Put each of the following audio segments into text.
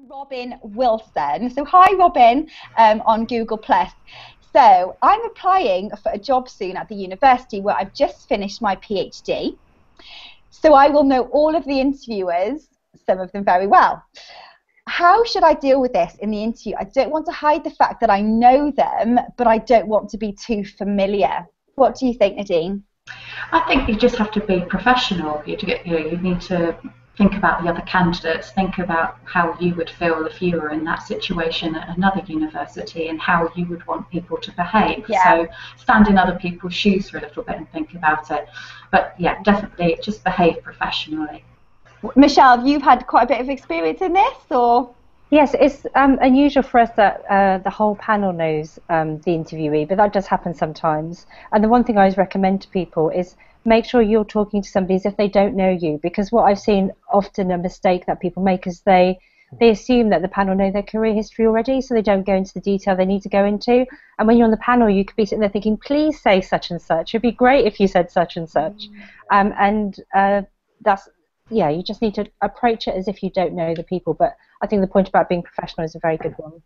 Robin Wilson. So hi Robin, on Google Plus. So I'm applying for a job soon at the university where I've just finished my PhD. So I will know all of the interviewers, some of them very well. How should I deal with this in the interview? I don't want to hide the fact that I know them, but I don't want to be too familiar. What do you think, Nadine? I think you just have to be professional. You need to think about the other candidates, think about how you would feel if you were in that situation at another university and how you would want people to behave. Yeah. So stand in other people's shoes for a little bit and think about it. But yeah, definitely just behave professionally. Michelle, you've had quite a bit of experience in this, or? Yes, it's unusual for us that the whole panel knows the interviewee, but that does happen sometimes. And the one thing I always recommend to people is make sure you're talking to somebody as if they don't know you, because what I've seen often a mistake that people make is they assume that the panel know their career history already, so they don't go into the detail they need to go into. And when you're on the panel, you could be sitting there thinking, please say such and such. It'd be great if you said such and such. Yeah, you just need to approach it as if you don't know the people. But I think the point about being professional is a very good one.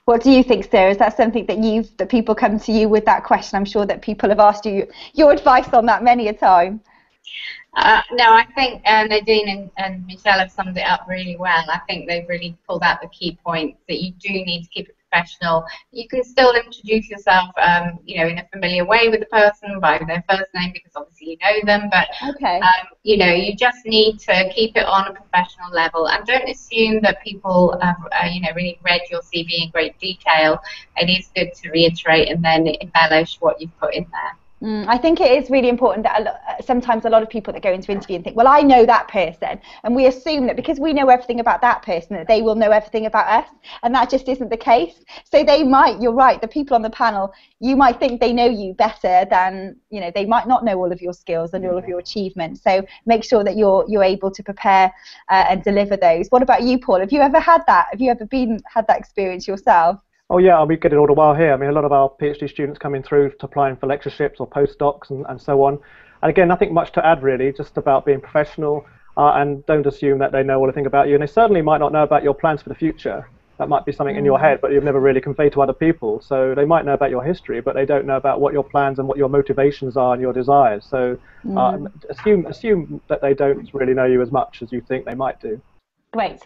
What do you think, Sarah? Is that something that people come to you with that question? I'm sure that people have asked you your advice on that many a time. No, I think Nadine and Michelle have summed it up really well. I think they've really pulled out the key points that you do need to keep it professional. You can still introduce yourself, in a familiar way with the person by their first name because obviously you know them. But okay. You just need to keep it on a professional level and don't assume that people have, really read your CV in great detail. It is good to reiterate and then embellish what you've put in there. I think it is really important that sometimes a lot of people that go into interview and think, well, I know that person, and we assume that because we know everything about that person that they will know everything about us, and that just isn't the case. So they might, you're right, the people on the panel, you might think they know you better than, they might not know all of your skills and all of your achievements. So make sure that you're able to prepare and deliver those. What about you, Paul? Have you ever had that? Have you ever had that experience yourself? Oh yeah, we get it all the while here. I mean, a lot of our PhD students coming through to applying for lectureships or postdocs and so on. And again, nothing much to add really, just about being professional and don't assume that they know everything about you. And they certainly might not know about your plans for the future. That might be something in your head, but you've never really conveyed to other people. So they might know about your history, but they don't know about what your plans and what your motivations are and your desires. So assume that they don't really know you as much as you think they might do. Great.